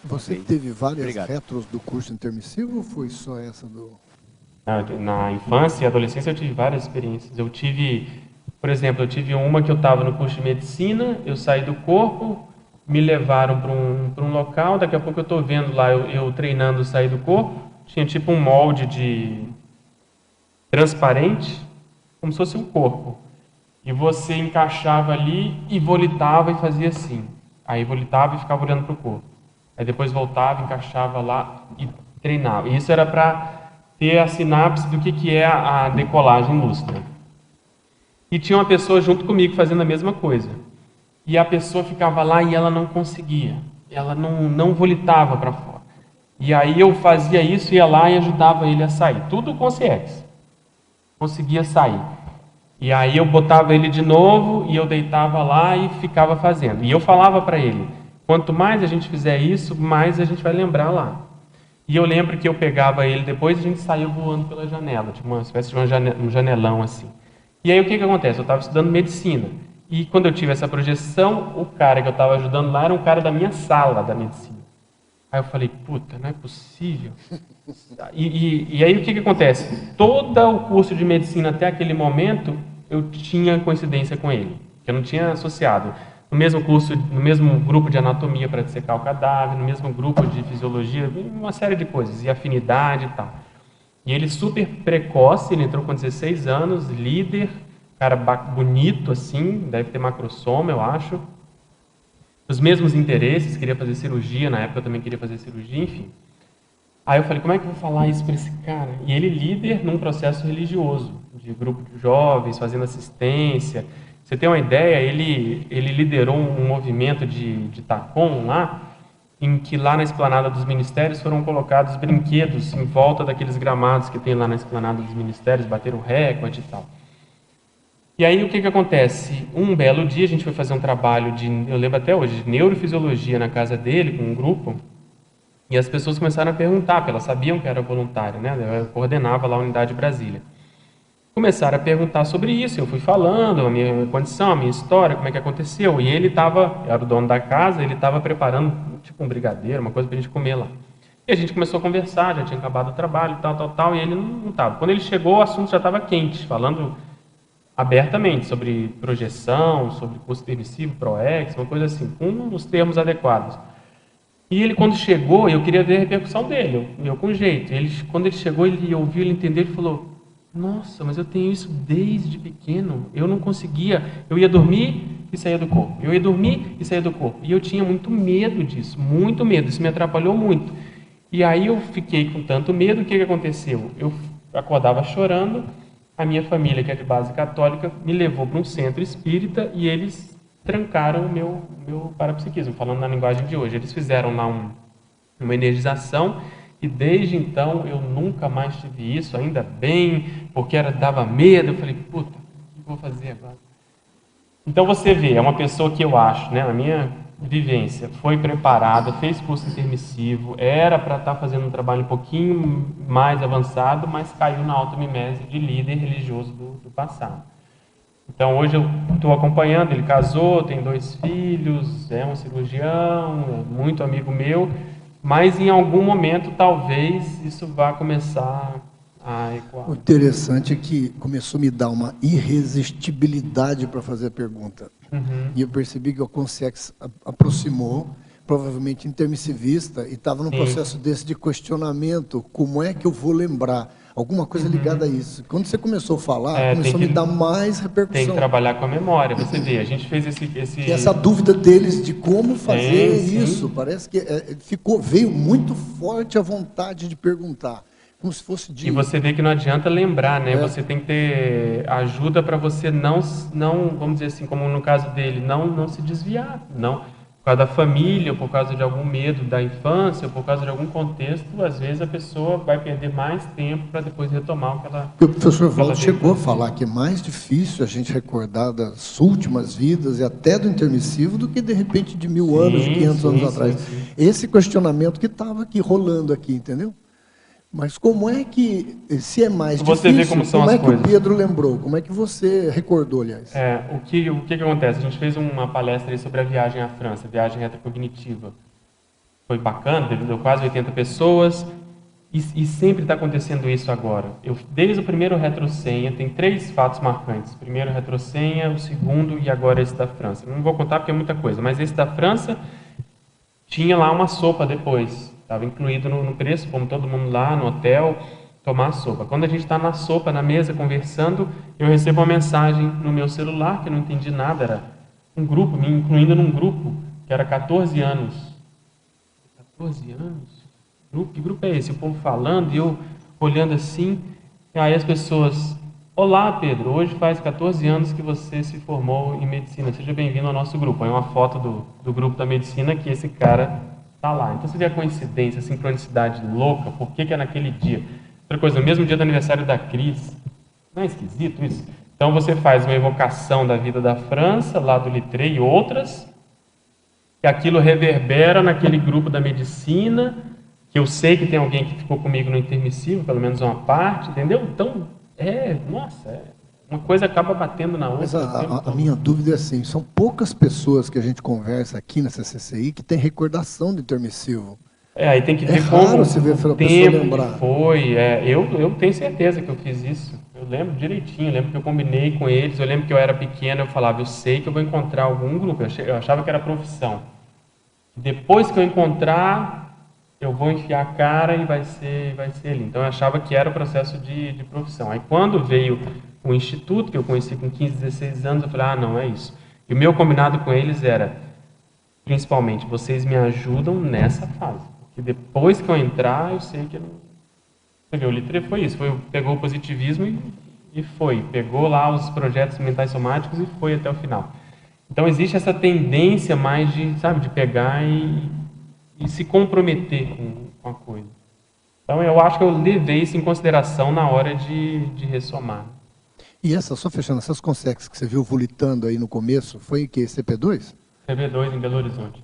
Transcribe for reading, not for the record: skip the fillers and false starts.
Você teve várias retros do curso intermissivo ou foi só essa do... Na infância e adolescência eu tive várias experiências. Eu tive, por exemplo, eu tive uma que eu estava no curso de medicina, eu saí do corpo, me levaram para um local, daqui a pouco eu estou vendo lá, eu treinando sair do corpo, tinha tipo um molde de transparente, como se fosse um corpo. E você encaixava ali e volitava e fazia assim. Aí volitava e ficava olhando para o corpo. Aí depois voltava, encaixava lá e treinava. E isso era para ter a sinapse do que é a decolagem lúcida. E tinha uma pessoa junto comigo fazendo a mesma coisa. E a pessoa ficava lá e ela não conseguia. Ela não volitava para fora. E aí eu fazia isso, ia lá e ajudava ele a sair. Tudo com CX. Conseguia sair. E aí eu botava ele de novo e eu deitava lá e ficava fazendo. E eu falava para ele, quanto mais a gente fizer isso, mais a gente vai lembrar lá. E eu lembro que eu pegava ele depois e a gente saía voando pela janela, tipo uma espécie de um janelão assim. E aí o que acontece? Eu estava estudando medicina. E quando eu tive essa projeção, o cara que eu estava ajudando lá era um cara da minha sala da medicina. Aí eu falei, puta, não é possível. E aí o que acontece? Todo o curso de medicina até aquele momento, eu tinha coincidência com ele, que eu não tinha associado. No mesmo curso, no mesmo grupo de anatomia para dissecar o cadáver, no mesmo grupo de fisiologia, uma série de coisas, e afinidade e tal. E ele super precoce, ele entrou com 16 anos, líder, cara bonito assim, deve ter macrosoma, eu acho. Os mesmos interesses, queria fazer cirurgia, na época eu também queria fazer cirurgia, enfim. Aí eu falei, como é que eu vou falar isso para esse cara? E ele líder num processo religioso, de grupo de jovens, fazendo assistência. Você tem uma ideia, ele liderou um movimento de TACOM lá, em que lá na esplanada dos ministérios foram colocados brinquedos em volta daqueles gramados que tem lá na esplanada dos ministérios, bateram recorde e tal. E aí o que acontece? Um belo dia a gente foi fazer um trabalho eu lembro até hoje, de neurofisiologia na casa dele, com um grupo, e as pessoas começaram a perguntar, porque elas sabiam que era voluntário, né? Eu coordenava lá a Unidade Brasília. Começaram a perguntar sobre isso, eu fui falando a minha condição, a minha história, como é que aconteceu, e ele era o dono da casa, ele estava preparando tipo um brigadeiro, uma coisa para a gente comer lá. E a gente começou a conversar, já tinha acabado o trabalho, tal, e ele não estava. Quando ele chegou, o assunto já estava quente, falando abertamente sobre projeção, sobre curso permissivo, ProEx, uma coisa assim, com os termos adequados. E ele, quando chegou, eu queria ver a repercussão dele, eu com jeito. Quando ele chegou, ele ouviu, ele entendeu, ele falou, nossa, mas eu tenho isso desde pequeno, eu não conseguia, eu ia dormir e saía do corpo, eu ia dormir e saía do corpo. E eu tinha muito medo disso, muito medo, isso me atrapalhou muito. E aí eu fiquei com tanto medo, o que aconteceu? Eu acordava chorando, a minha família, que é de base católica, me levou para um centro espírita e eles trancaram o meu parapsiquismo, falando na linguagem de hoje. Eles fizeram lá uma energização e desde então eu nunca mais tive isso, ainda bem, porque dava medo. Eu falei, puta, o que eu vou fazer agora? Então você vê, é uma pessoa que eu acho, né, na minha vivência, foi preparada, fez curso intermissivo, era para estar fazendo um trabalho um pouquinho mais avançado, mas caiu na auto-mimese de líder religioso do passado. Então hoje eu estou acompanhando, ele casou, tem 2 filhos, é um cirurgião, é muito amigo meu, mas em algum momento talvez isso vá começar a ecoar. O interessante é que começou a me dar uma irresistibilidade para fazer a pergunta. E eu percebi que o Consex aproximou, provavelmente intermissivista, e estava num processo desse de questionamento, como é que eu vou lembrar? Alguma coisa ligada a isso. Quando você começou a falar, começou a me dar mais repercussão. Tem que trabalhar com a memória, você vê, a gente fez esse... E essa dúvida deles de como fazer isso, parece que veio muito forte a vontade de perguntar. Como se fosse de... E você vê que não adianta lembrar, né? Você tem que ter ajuda para você não, vamos dizer assim, como no caso dele, não se desviar, não. Por causa da família, ou por causa de algum medo da infância, ou por causa de algum contexto, às vezes a pessoa vai perder mais tempo para depois retomar o que ela... O professor Valdo chegou a falar que é mais difícil a gente recordar das últimas vidas e até do intermissivo do que, de repente, de 1000 anos, de 500 anos atrás. Sim. Esse questionamento que estava aqui, rolando aqui, entendeu? Mas como é que, se é mais você difícil, vê como são as que coisas. O Pedro lembrou? Como é que você recordou, aliás? O que acontece? A gente fez uma palestra aí sobre a viagem à França, viagem retrocognitiva. foi bacana, deu quase 80 pessoas, e sempre está acontecendo isso agora. Desde o primeiro retrosenha, tem 3 fatos marcantes. O primeiro retrosenha, o segundo e agora esse da França. Não vou contar porque é muita coisa, mas esse da França tinha lá uma sopa depois. Estava incluído no preço, como todo mundo lá no hotel, tomar sopa. Quando a gente está na sopa, na mesa, conversando, eu recebo uma mensagem no meu celular, que eu não entendi nada, era um grupo, me incluindo num grupo, que era 14 anos. 14 anos? Que grupo é esse? O povo falando e eu olhando assim, e aí as pessoas, olá Pedro, hoje faz 14 anos que você se formou em medicina, seja bem-vindo ao nosso grupo. Aí uma foto do grupo da medicina que esse cara está lá. Então você vê a coincidência, a sincronicidade louca, por que é naquele dia? Outra coisa, no mesmo dia do aniversário da Cris, não é esquisito isso? Então você faz uma evocação da vida da França, lá do Littré e outras, que aquilo reverbera naquele grupo da medicina, que eu sei que tem alguém que ficou comigo no intermissivo, pelo menos uma parte, entendeu? Então, uma coisa acaba batendo na outra. Mas a minha dúvida é assim, são poucas pessoas que a gente conversa aqui na CCCI que tem recordação do intermissivo. Aí tem que ver como o tempo que foi. Eu tenho certeza que eu fiz isso. Eu lembro direitinho, eu lembro que eu combinei com eles, eu lembro que eu era pequeno, eu falava, eu sei que eu vou encontrar algum grupo, eu achava que era profissão. Depois que eu encontrar, eu vou enfiar a cara e vai ser ali. Então eu achava que era o processo de profissão. Aí quando veio o instituto, que eu conheci com 15, 16 anos, eu falei, não, é isso. E o meu combinado com eles era, principalmente, vocês me ajudam nessa fase. Porque depois que eu entrar, eu sei que eu não... Você vê, o Littré foi isso, pegou o positivismo e foi. Pegou lá os projetos mentais somáticos e foi até o final. Então existe essa tendência mais de pegar e se comprometer com a coisa. Então eu acho que eu levei isso em consideração na hora de ressomar. E só fechando, essas consex que você viu volitando aí no começo, foi o quê? CP2? CP2 em Belo Horizonte.